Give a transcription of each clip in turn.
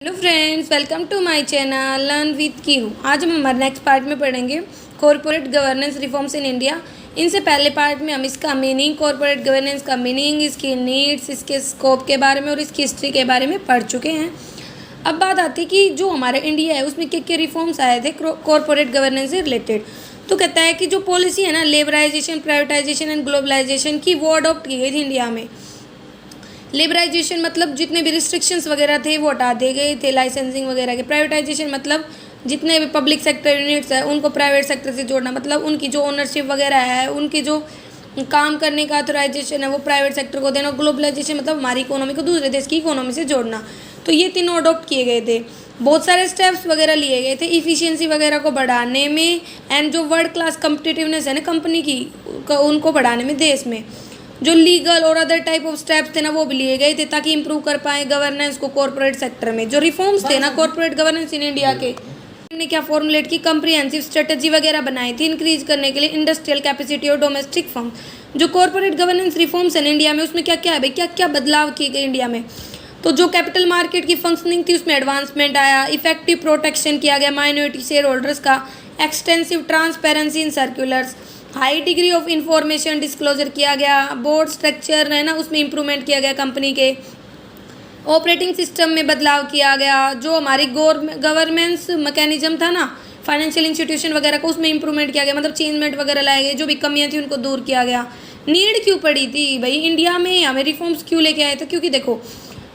Hello friends, welcome to my channel learn with Kiru. आज हम हमारे नेक्स्ट पार्ट में पढ़ेंगे corporate governance reforms in India. इनसे पहले पार्ट में हम इसका मीनिंग, कॉरपोरेट गवर्नेंस का मीनिंग, इसकी नीड्स, इसके स्कोप के बारे में और इसकी हिस्ट्री के बारे में पढ़ चुके हैं। अब बात आती है कि जो हमारा इंडिया है उसमें क्या रिफॉर्म्स आए थे कॉरपोरेट गवर्नेंस से रिलेटेड। तो कहता है कि जो पॉलिसी है ना, लेबराइजेशन, प्राइवेटाइजेशन एंड ग्लोबलाइजेशन की, वो अडॉप्ट की गई थी इंडिया में। लिबराइजेशन मतलब जितने भी रिस्ट्रिक्शंस वगैरह थे वो हटा दिए गए थे, लाइसेंसिंग वगैरह के। प्राइवेटाइजेशन मतलब जितने भी पब्लिक सेक्टर यूनिट्स है उनको प्राइवेट सेक्टर से जोड़ना, मतलब उनकी जो ओनरशिप वगैरह है, उनकी जो काम करने का ऑथराइजेशन है वो प्राइवेट सेक्टर को देना। ग्लोबलाइजेशन मतलब हमारी इकोनॉमी को दूसरे देश की इकोनॉमी से जोड़ना। तो ये तीनों अडॉप्ट किए गए थे। बहुत सारे स्टेप्स वगैरह लिए गए थे इफ़िशियंसी वगैरह को बढ़ाने में, एंड जो वर्ल्ड क्लास कम्पिटिटिवनेस है ना कंपनी की, उनको बढ़ाने में देश में। जो लीगल और अदर टाइप ऑफ स्टेप्स थे ना वो भी लिए गए थे ताकि इंप्रूव कर पाए गवर्नेंस को कॉर्पोरेट सेक्टर में। जो रिफॉर्म्स थे ना कॉर्पोरेट गवर्नेंस इन इंडिया के, ने क्या फॉर्मुलेट की, कंप्रिहेंसिव स्ट्रेटजी वगैरह बनाई थी इंक्रीज करने के लिए इंडस्ट्रियल कैपेसिटी और डोमेस्टिक फर्म। जो कॉर्पोरेट गवर्नेंस रिफॉर्म्स है इंडिया में, उसमें क्या क्या है भाई, क्या क्या बदलाव किए गए इंडिया में। तो जो कैपिटल मार्केट की फंक्शनिंग थी उसमें एडवांसमेंट आया, इफेक्टिव प्रोटेक्शन किया गया माइनॉरिटी शेयर होल्डर्स का, extensive transparency in circulars, high degree of information disclosure किया गया, बोर्ड स्ट्रक्चर है ना उसमें इंप्रूवमेंट किया गया, कंपनी के ऑपरेटिंग सिस्टम में बदलाव किया गया, जो हमारी गवर्नेंस मैकेनिज्म था ना फाइनेंशियल इंस्टीट्यूशन वगैरह को, उसमें इंप्रूवमेंट किया गया, मतलब चेंजमेंट वगैरह लाए गए, जो भी कमियां थी उनको दूर किया गया। नीड क्यों पड़ी थी भाई इंडिया में, हमें रिफॉर्म्स क्यों लेके आए थे? क्योंकि देखो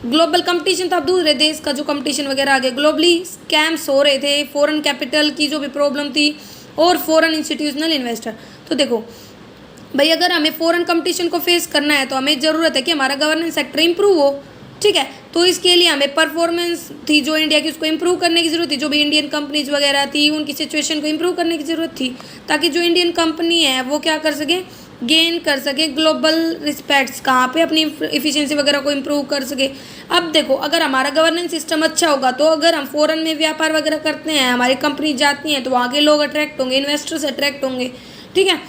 ग्लोबल कंपटीशन था, अब दूसरे देश का जो कंपटीशन वगैरह आ गया, ग्लोबली स्कैम्स हो रहे थे, फॉरेन कैपिटल की जो भी प्रॉब्लम थी और फॉरेन इंस्टीट्यूशनल इन्वेस्टर। तो देखो भाई अगर हमें फॉरेन कंपटीशन को फेस करना है तो हमें ज़रूरत है कि हमारा गवर्नेंस सेक्टर इंप्रूव हो, ठीक है। तो इसके लिए हमें परफॉर्मेंस थी जो इंडिया की, उसको इंप्रूव करने की ज़रूरत थी। जो भी इंडियन कंपनीज वगैरह थी उनकी सिचुएशन को इंप्रूव करने की ज़रूरत थी ताकि जो इंडियन कंपनी है वो क्या कर सके, गेन कर सके ग्लोबल रिस्पेक्ट्स, कहाँ पे अपनी इफ़िशियंसी वगैरह को इम्प्रूव कर सके। अब देखो अगर हमारा गवर्नेंस सिस्टम अच्छा होगा तो अगर हम फॉरेन में व्यापार वगैरह करते हैं, हमारी कंपनी जाती हैं, तो वहाँ के लोग अट्रैक्ट होंगे, इन्वेस्टर्स अट्रैक्ट होंगे, ठीक है।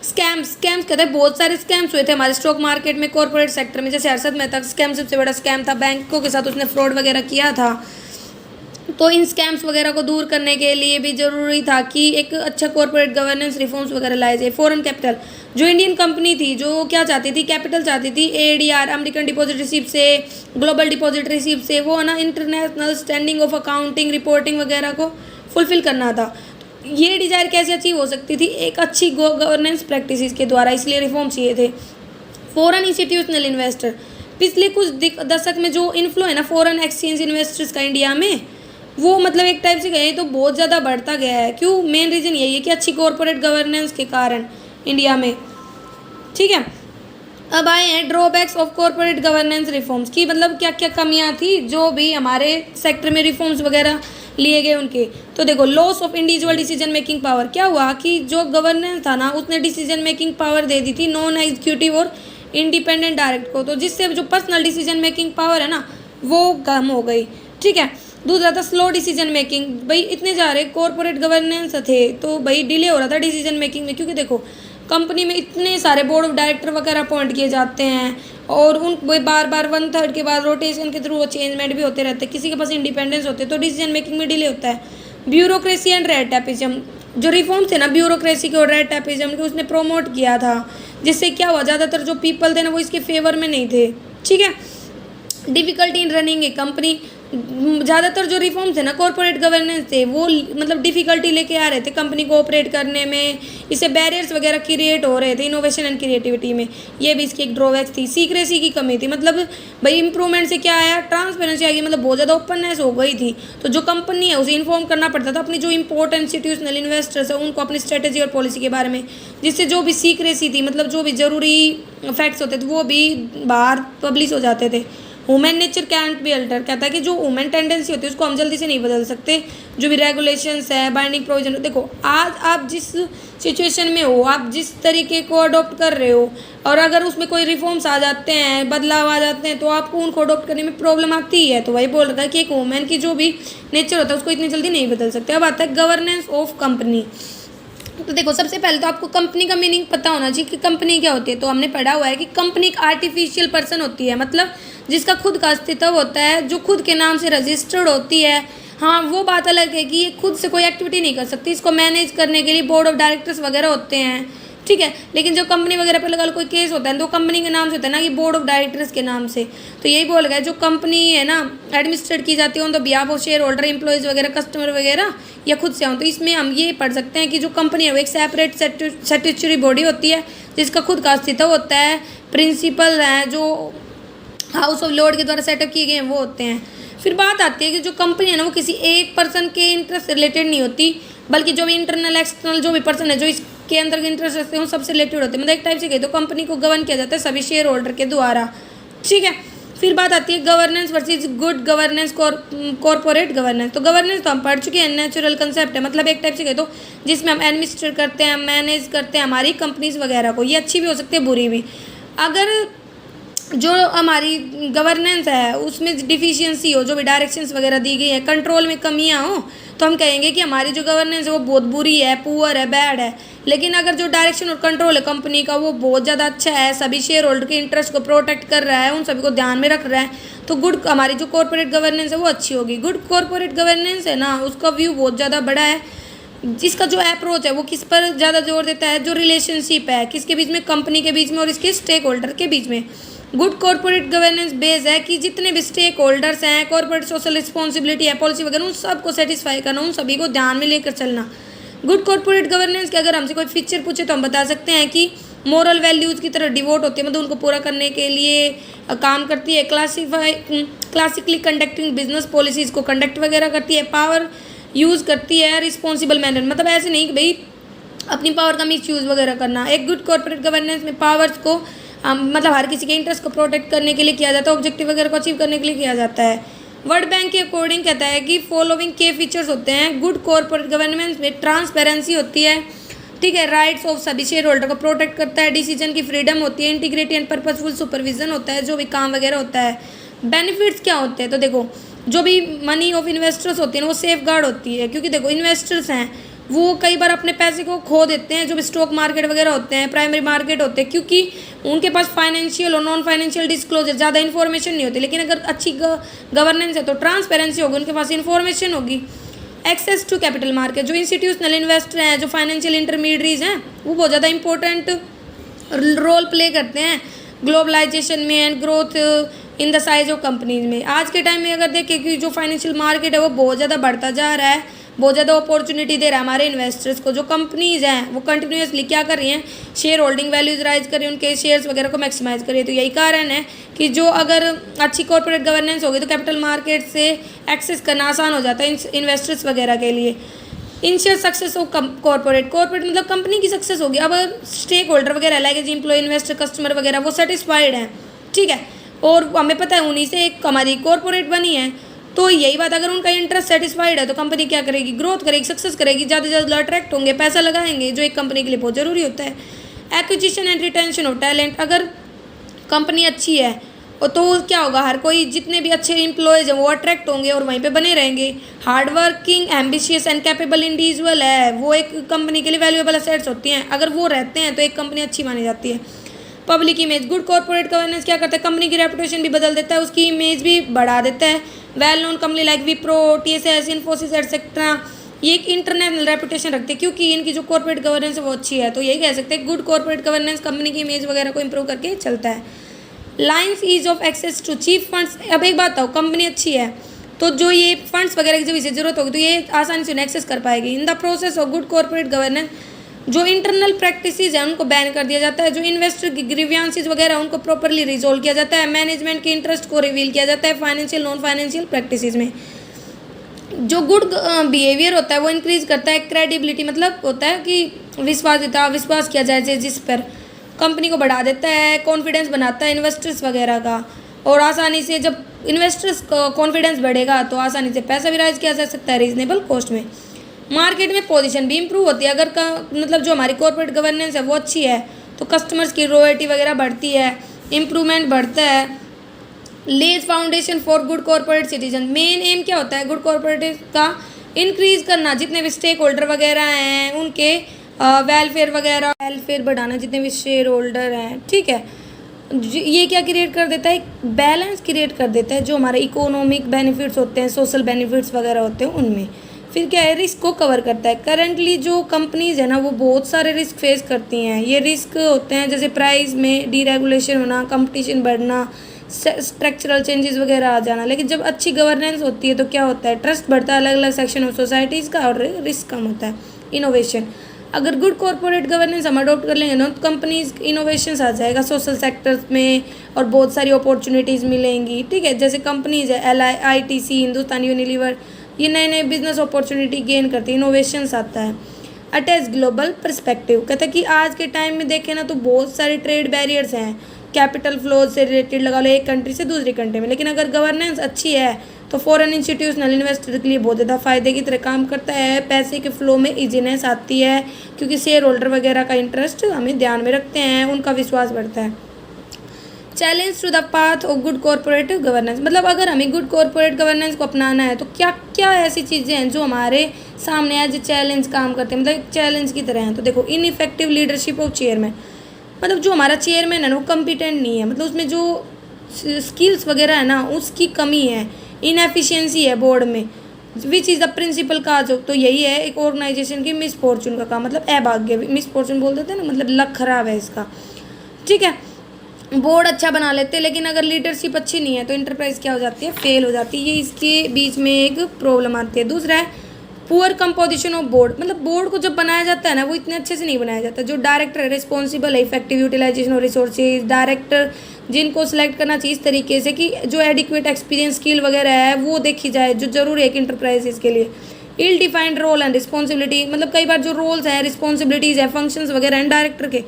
स्कैम्स कहते हैं, बहुत सारे स्कैम्स हुए थे हमारे स्टॉक मार्केट में, कॉर्पोरेट सेक्टर में। जैसे हर्षद मेहता स्कैम सबसे बड़ा स्कैम था, बैंकों के साथ उसने फ्रॉड वगैरह किया था। तो इन स्कैम्स वगैरह को दूर करने के लिए भी ज़रूरी था कि एक अच्छा कॉर्पोरेट गवर्नेंस रिफॉर्म्स वगैरह लाए जाए। फॉरेन कैपिटल, जो इंडियन कंपनी थी जो क्या चाहती थी, कैपिटल चाहती थी एडीआर, अमेरिकन डिपॉजिट रिसीप्ट से, ग्लोबल डिपॉजिट रिसीप्ट से, वो ना international standing of accounting reporting वगैरह को फुलफिल करना था। ये डिज़ायर कैसे अचीव हो सकती थी, एक अच्छी गवर्नेंस प्रैक्टिसेस के द्वारा, इसलिए रिफॉर्म चाहिए थे। फॉरेन इंस्टीट्यूशनल इन्वेस्टर, पिछले कुछ दशक में जो इन्फ्लो है ना फॉरेन एक्सचेंज इन्वेस्टर्स का इंडिया में, वो मतलब एक टाइप से कहें तो बहुत ज़्यादा बढ़ता गया है। क्यों? मेन रीज़न यही है कि अच्छी कॉर्पोरेट गवर्नेंस के कारण इंडिया में, ठीक है। अब आए हैं drawbacks of corporate governance reforms की, मतलब क्या क्या कमियां थी जो भी हमारे सेक्टर में रिफॉर्म्स वगैरह लिए गए उनके। तो देखो loss of individual decision making power, क्या हुआ कि जो गवर्नेंस था ना उसने डिसीजन मेकिंग पावर दे दी थी नॉन एग्जीक्यूटिव और इंडिपेंडेंट डायरेक्ट को, तो जिससे जो पर्सनल डिसीजन मेकिंग पावर है ना वो कम हो गई, ठीक है। दूसरा था स्लो डिसीजन मेकिंग, भाई इतने सारे कॉर्पोरेट गवर्नेंस थे तो भाई डिले हो रहा था डिसीजन मेकिंग में, क्योंकि देखो कंपनी में इतने सारे बोर्ड ऑफ डायरेक्टर वगैरह अपॉइंट किए जाते हैं और उन वो बार बार 1/3 के बाद रोटेशन के थ्रू वो चेंजमेंट भी होते रहते हैं, किसी के पास इंडिपेंडेंस होते तो डिसीजन मेकिंग में डिले होता है। ब्यूरोक्रेसी एंड रेड टैपिज्म, जो रिफॉर्म थे ना ब्यूरोक्रेसी के और रेड टैपिज्म के, उसने प्रोमोट किया था, जिससे क्या हुआ ज़्यादातर जो पीपल थे ना वो इसके फेवर में नहीं थे, ठीक है। Difficulty in running A company, ज़्यादातर जो रिफॉर्म थे ना कॉर्पोरेट गवर्नेंस थे वो मतलब डिफ़िकल्टी लेके आ रहे थे कंपनी को ऑपरेट करने में, इससे बैरियर्स वगैरह क्रिएट हो रहे थे इनोवेशन एंड क्रिएटिविटी में, ये भी इसकी एक ड्रॉबैक थी। सीक्रेसी की कमी थी, मतलब भाई इंप्रूवमेंट से क्या आया, ट्रांसपेरेंसी आ गई, मतलब बहुत ज़्यादा ओपननेस हो गई थी, तो जो कंपनी है उसे इन्फॉर्म करना पड़ता था अपनी जो इंपॉर्टेंट इंस्टीट्यूशनल इन्वेस्टर्स है उनको अपनी स्ट्रेटेजी और पॉलिसी के बारे में, जिससे जो भी सीक्रेसी थी मतलब जो भी ज़रूरी फैक्ट्स होते थे वो भी बाहर पब्लिश हो जाते थे। Women nature cantt B alter, कहता है कि जो वुमेन टेंडेंसी होती है उसको हम जल्दी से नहीं बदल सकते, जो भी रेगुलेशंस है बाइंडिंग प्रोविजन। देखो आज आप जिस सिचुएशन में हो, आप जिस तरीके को अडॉप्ट कर रहे हो, और अगर उसमें कोई रिफॉर्म्स आ जाते हैं, बदलाव आ जाते हैं, तो आपको उनको अडॉप्ट करने में प्रॉब्लम आती है। तो वही बोल रहा है कि एक वुमेन की जो भी नेचर होता है उसको इतनी जल्दी नहीं बदल सकते। अब आता है गवर्नेंस ऑफ कंपनी। तो देखो सबसे पहले तो आपको कंपनी का मीनिंग पता होना चाहिए कि कंपनी क्या होती है। तो हमने पढ़ा हुआ है कि कंपनी एक आर्टिफिशियल पर्सन होती है, मतलब जिसका खुद का अस्तित्व होता है, जो खुद के नाम से रजिस्टर्ड होती है। हाँ, वो बात अलग है कि ये खुद से कोई एक्टिविटी नहीं कर सकती, इसको मैनेज करने के लिए बोर्ड ऑफ डायरेक्टर्स वगैरह होते हैं, ठीक है। लेकिन जो कंपनी वगैरह पर लगा कोई केस होता है तो कंपनी के नाम से होता है ना, कि बोर्ड ऑफ डायरेक्टर्स के नाम से। तो यही बोल गया, जो कंपनी है ना एडमिनिस्ट्रेट की जाती है on the behalf of share holder, employees वगैरह, कस्टमर वगैरह, या खुद से हों। तो इसमें हम ये पढ़ सकते हैं कि जो कंपनी है वो एक सेपरेट स्टैट्यूटरी बॉडी होती है जिसका खुद का अस्तित्व होता है। प्रिंसिपल हैं जो हाउस ऑफ लॉर्ड के द्वारा सेटअप किए गए हैं वो होते हैं। फिर बात आती है कि जो कंपनी है ना वो किसी एक पर्सन के इंटरेस्ट से रिलेटेड नहीं होती, बल्कि जो भी इंटरनल एक्सटर्नल जो भी पर्सन है जो इसके अंदर के इंटरेस्ट रखते हैं उन सबसे रिलेटेड होते हैं। मतलब एक टाइप से कहे तो कंपनी को गवर्न किया जाता है सभी शेयर होल्डर के द्वारा, ठीक है। फिर बात आती है governance versus good governance, corporate governance. तो गवर्नेंस तो हम पढ़ चुके हैं, नेचुरल कंसेप्ट है, मतलब एक टाइप से कहे तो जिसमें हम एडमिनिस्ट्रेट करते हैं, मैनेज करते हैं हमारी कंपनीज वगैरह को। ये अच्छी भी हो सकती है, बुरी भी। अगर जो हमारी गवर्नेंस है उसमें डिफिशियंसी हो, जो भी डायरेक्शंस वगैरह दी गई है, कंट्रोल में कमियां हो, तो हम कहेंगे कि हमारी जो गवर्नेंस है वो बहुत बुरी है, पुअर है, बैड है। लेकिन अगर जो डायरेक्शन और कंट्रोल है कंपनी का वो बहुत ज़्यादा अच्छा है, सभी शेयर होल्डर के इंटरेस्ट को प्रोटेक्ट कर रहा है, उन सभी को ध्यान में रख रहा है, तो गुड हमारी जो कॉर्पोरेट गवर्नेंस है वो अच्छी होगी। गुड कॉर्पोरेट गवर्नेंस है ना, उसका व्यू बहुत ज़्यादा बड़ा है। जिसका जो अप्रोच है वो किस पर ज़्यादा जोर देता है, जो रिलेशनशिप है किसके बीच में, कंपनी के बीच में और इसके स्टेक होल्डर के बीच में। गुड कॉर्पोरेट गवर्नेंस बेस है कि जितने भी स्टेक होल्डर्स हैं, कॉर्पोरेट सोशल रिस्पॉन्सिबिलिटी है, पॉलिसी वगैरह, उन सबको सेटिस्फाई करना, उन सभी को ध्यान में लेकर चलना। गुड कॉर्पोरेट गवर्नेंस के अगर हमसे कोई फीचर पूछे तो हम बता सकते हैं कि मॉरल वैल्यूज़ की तरह डिवोट होती है, मतलब उनको पूरा करने के लिए काम करती है। क्लासिकली कंडक्टिंग बिजनेस पॉलिसीज़ को कंडक्ट वगैरह करती है। पावर यूज़ करती है रिस्पॉन्सिबल मैनर, मतलब ऐसे नहीं कि भाई अपनी पावर का मिस यूज़ वगैरह करना। एक गुड कॉर्पोरेट गवर्नेंस में पावर्स को मतलब हर किसी के इंटरेस्ट को प्रोटेक्ट करने के लिए किया जाता है, ऑब्जेक्टिव वगैरह को अचीव करने के लिए किया जाता है। वर्ल्ड बैंक के अकॉर्डिंग कहता है कि फॉलोइंग के फीचर्स होते हैं गुड कॉर्पोरेट गवर्नेंस में। ट्रांसपेरेंसी होती है, ठीक है, राइट्स ऑफ सभी शेयर होल्डर को प्रोटेक्ट करता है, डिसीजन की फ्रीडम होती है, इंटीग्रिटी एंड पर्पसफुल सुपरविजन होता है, जो भी काम वगैरह होता है। बेनिफिट्स क्या होते हैं, तो देखो जो भी मनी ऑफ इन्वेस्टर्स होती है ना वो सेफ गार्ड होती है, क्योंकि देखो इन्वेस्टर्स हैं वो कई बार अपने पैसे को खो देते हैं, जो भी स्टॉक मार्केट वगैरह होते हैं, प्राइमरी मार्केट होते हैं, क्योंकि उनके पास फाइनेंशियल और नॉन फाइनेंशियल डिस्क्लोजर ज़्यादा इन्फॉर्मेशन नहीं होती। लेकिन अगर अच्छी गवर्नेंस है तो ट्रांसपेरेंसी होगी, उनके पास इन्फॉर्मेशन होगी। एक्सेस टू कैपिटल मार्केट, जो इंस्टीट्यूशनल इन्वेस्टर हैं, जो फाइनेंशियल इंटरमीडियरीज हैं, वो बहुत ज़्यादा इंपॉर्टेंट रोल प्ले करते हैं ग्लोबलाइजेशन में and growth in the size of companies में। आज के टाइम में अगर देखें कि जो फाइनेंशियल मार्केट है वो बहुत ज़्यादा बढ़ता जा रहा है, बहुत ज़्यादा अपॉर्चुनिटी दे रहा है हमारे इन्वेस्टर्स को। जो कंपनीज हैं वो कंटिन्यूसली क्या कर रही हैं, शेयर होल्डिंग वैल्यूज राइज कर रही हैं, उनके शेयर्स वगैरह को मैक्सिमाइज कर रही है। तो यही कारण है कि जो अगर अच्छी कॉर्पोरेट गवर्नेंस होगी तो कैपिटल मार्केट से एक्सेस करना आसान हो जाता है इन्वेस्टर्स वगैरह के लिए। इंश्योर सक्सेस ऑफ कॉर्पोरेट मतलब कंपनी की सक्सेस होगी। अब स्टेक होल्डर वगैरह like as employ, investor, customer वगैरह वो सेटिस्फाइड हैं, ठीक है, और हमें पता है उन्हीं से एक हमारी कॉर्पोरेट बनी है। तो यही बात, अगर उनका इंटरेस्ट सेटिस्फाइड है तो कंपनी क्या करेगी, ग्रोथ करेगी, सक्सेस करेगी, ज़्यादा से ज़्यादा अट्रैक्ट होंगे, पैसा लगाएंगे, जो एक कंपनी के लिए बहुत ज़रूरी होता है। Acquisition and retention of talent, अगर कंपनी अच्छी है तो क्या होगा, हर कोई जितने भी अच्छे एम्प्लॉयज़ हैं वो अट्रैक्ट होंगे और वहीं पे बने रहेंगे। Hard working, ambitious and capable individual है वो एक कंपनी के लिए वैल्यूएबल एसेट्स होती हैं, अगर वो रहते हैं तो एक कंपनी अच्छी मानी जाती है। Public image, good corporate governance क्या करता है, कंपनी की रेपुटेशन भी बदल देता है, उसकी इमेज भी बढ़ा देता है। Well known company like Wipro, TCS, Infosys etcetera, ये एक इंटरनेशनल रेपुटेशन रखते हैं क्योंकि इनकी जो कॉर्पोरेट गवर्नेंस है वो अच्छी है। तो यही कह सकते हैं गुड कॉर्पोरेट गवर्नेंस कंपनी की इमेज वगैरह को इंप्रूव करके चलता है। Lines ease of access to chief funds, अब एक बात बताओ, कंपनी अच्छी है तो जो ये फंड्स वगैरह की जब इसे जरूरत होगी तो ये आसानी से एक्सेस कर पाएगी। In the process of good corporate governance जो इंटरनल प्रैक्टिसेस हैं उनको बैन कर दिया जाता है, जो इन्वेस्टर की ग्रीवियंसेस वगैरह उनको प्रॉपरली रिजोल्व किया जाता है, मैनेजमेंट के इंटरेस्ट को रिवील किया जाता है फाइनेंशियल नॉन फाइनेंशियल प्रैक्टिसेस में। जो गुड बिहेवियर होता है वो इंक्रीज करता है क्रेडिबिलिटी, मतलब होता है कि विश्वास किया जाए जिस पर, कंपनी को बढ़ा देता है, कॉन्फिडेंस बनाता है इन्वेस्टर्स वगैरह का, और आसानी से जब इन्वेस्टर्स का कॉन्फिडेंस बढ़ेगा तो आसानी से पैसा भी राइज किया जा सकता है रीजनेबल कॉस्ट में। मार्केट में पोजीशन भी इंप्रूव होती है, अगर मतलब जो हमारी कॉर्पोरेट गवर्नेंस है वो अच्छी है तो कस्टमर्स की रॉयल्टी वगैरह बढ़ती है, इम्प्रूवमेंट बढ़ता है। Lays foundation for good corporate citizen, मेन एम क्या होता है गुड कॉर्पोरेट का, इंक्रीज करना, जितने भी स्टेक होल्डर वगैरह हैं उनके वेलफेयर बढ़ाना, जितने भी शेयर होल्डर हैं, ठीक है, ये क्या क्रिएट कर देता है, एक बैलेंस क्रिएट कर देता है जो हमारे इकोनॉमिक बेनिफिट्स होते हैं, सोशल बेनिफिट्स वगैरह होते हैं उनमें। फिर क्या है, रिस्क को कवर करता है। करंटली जो कंपनीज़ है ना वो बहुत सारे रिस्क फेस करती हैं। ये रिस्क होते हैं जैसे प्राइस में डीरेगुलेशन होना, कंपटीशन बढ़ना, स्ट्रक्चरल चेंजेस वगैरह आ जाना। लेकिन जब अच्छी गवर्नेंस होती है तो क्या होता है, ट्रस्ट बढ़ता है अलग अलग सेक्शन ऑफ सोसाइटीज़ का और रिस्क कम होता है। इनोवेशन, अगर गुड कॉर्पोरेट गवर्नेंस हम अडॉप्ट कर लेंगे ना तो कंपनीज इनोवेशंस आ जाएगा सोशल सेक्टर्स में और बहुत सारी अपॉर्चुनिटीज़ मिलेंगी। ठीक है, जैसे कंपनीज है LITC, हिंदुस्तान यूनिलीवर, ये नए नए बिजनेस अपॉर्चुनिटी गेन करती है, इनोवेशंस आता है। अटैच ग्लोबल पर्सपेक्टिव, कहता है कि आज के टाइम में देखें ना तो बहुत सारे ट्रेड बैरियर्स हैं, कैपिटल फ्लोज से रिलेटेड लगा लो एक कंट्री से दूसरी कंट्री में। लेकिन अगर गवर्नेंस अच्छी है तो फॉरेन इंस्टीट्यूशनल इन्वेस्टर के लिए बहुत ज़्यादा फायदे की तरह काम करता है। पैसे के फ्लो में इजीनेस आती है क्योंकि शेयर होल्डर वगैरह का इंटरेस्ट हमें ध्यान में रखते हैं, उनका विश्वास बढ़ता है। Challenge to the path of good corporate governance, मतलब अगर हमें गुड कॉर्पोरेट गवर्नेंस को अपनाना है तो क्या क्या ऐसी चीज़ें हैं जो हमारे सामने एज ए चैलेंज काम करते हैं, मतलब एक चैलेंज की तरह हैं। तो देखो, इनइफेक्टिव लीडरशिप ऑफ चेयरमैन, मतलब जो हमारा चेयरमैन है ना वो कम्पिटेंट नहीं है, मतलब उसमें जो स्किल्स वगैरह है ना उसकी कमी है। इनएफिशिएंसी है बोर्ड में, which is the principal cause of, तो यही है एक ऑर्गेनाइजेशन की मिसफॉर्चून का काम, मतलब अभाग्य, मिसफॉर्चून बोल देते हैं ना, मतलब लक खराब है इसका। ठीक है, बोर्ड अच्छा बना लेते हैं लेकिन अगर लीडरशिप अच्छी नहीं है तो इंटरप्राइज क्या हो जाती है, फेल हो जाती है। ये इसके बीच में एक प्रॉब्लम आती है। दूसरा है पुअर कंपोजिशन ऑफ बोर्ड, मतलब बोर्ड को जब बनाया जाता है ना वो इतने अच्छे से नहीं बनाया जाता। जो डायरेक्टर है रिस्पॉन्सिबल है, effective utilization of resources, director जिनको सिलेक्ट करना चाहिए इस तरीके से कि जो एडिक्वेट एक्सपीरियंस स्किल वगैरह है वो देखी जाए जो जरूरी है एक इंटरप्राइजेस के लिए। इल डिफाइंड रोल एंड रिस्पॉन्सिबिलिटी, मतलब कई बार जो रोल्स हैं, रिस्पॉन्सिबिलिटीज़ है, फंक्शंस वगैरह हैं डायरेक्टर के,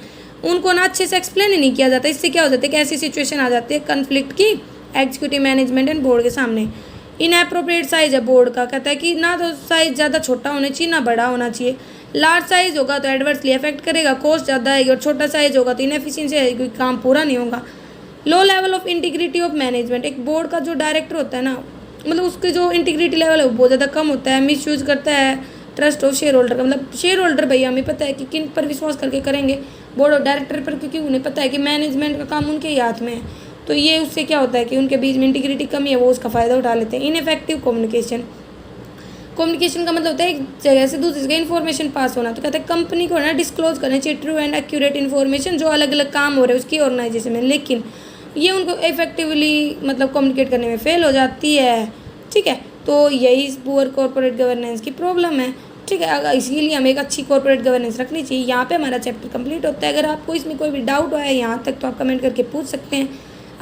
उनको ना अच्छे से एक्सप्लेन ही नहीं किया जाता। इससे क्या हो जाता है कि ऐसी सिचुएशन आ जाती है कन्फ्लिक्ट की एग्जीक्यूटिव मैनेजमेंट एंड बोर्ड के सामने। इनएप्रोप्रिएट साइज है बोर्ड का, कहता है कि ना तो साइज ज़्यादा छोटा होना चाहिए ना बड़ा होना चाहिए। लार्ज साइज होगा तो एडवर्सली अफेक्ट करेगा, कॉस्ट ज़्यादा आएगी, और छोटा साइज होगा तो इनएफिशिएंसी आएगी क्योंकि काम पूरा नहीं होगा। Low level of integrity of management, एक बोर्ड का जो डायरेक्टर होता है ना मतलब उसके जो इंटीग्रिटी लेवल है वो बहुत ज़्यादा कम होता है। मिस यूज करता है ट्रस्ट ऑफ शेयर होल्डर का, मतलब शेयर होल्डर भैया हमें पता है कि किन पर विश्वास करके करेंगे, बोर्ड ऑफ डायरेक्टर पर, क्योंकि उन्हें पता है कि मैनेजमेंट का काम उनके ही हाथ में है। तो ये उससे क्या होता है कि उनके बीच में इंटीग्रिटी कमी है, वो उसका फ़ायदा उठा लेते हैं। इनइफेक्टिव कम्युनिकेशन, कम्युनिकेशन का मतलब होता है एक जगह से दूसरी जगह इन्फॉर्मेशन पास होना। तो कहते हैं कंपनी को ना डिस्क्लोज करना चाहिए ट्रू एंड एक्यूरेट इन्फॉर्मेशन जो अलग अलग काम हो रहे हैं उसकी ऑर्गेनाइजेशन में, लेकिन ये उनको इफेक्टिवली मतलब कम्युनिकेट करने में फेल हो जाती है। ठीक है, तो यही पुअर कॉर्पोरेट गवर्नेंस की प्रॉब्लम है। ठीक है, अगर इसीलिए हमें एक अच्छी कॉर्पोरेट गवर्नेंस रखनी चाहिए। यहाँ पे हमारा चैप्टर कंप्लीट होता है। अगर आपको इसमें कोई भी डाउट हुआ है यहाँ तक तो आप कमेंट करके पूछ सकते हैं।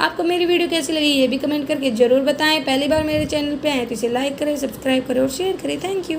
आपको मेरी वीडियो कैसी लगी ये भी कमेंट करके ज़रूर बताएं। पहली बार मेरे चैनल पे आए तो इसे लाइक करें, सब्सक्राइब करें और शेयर करें। Thank you.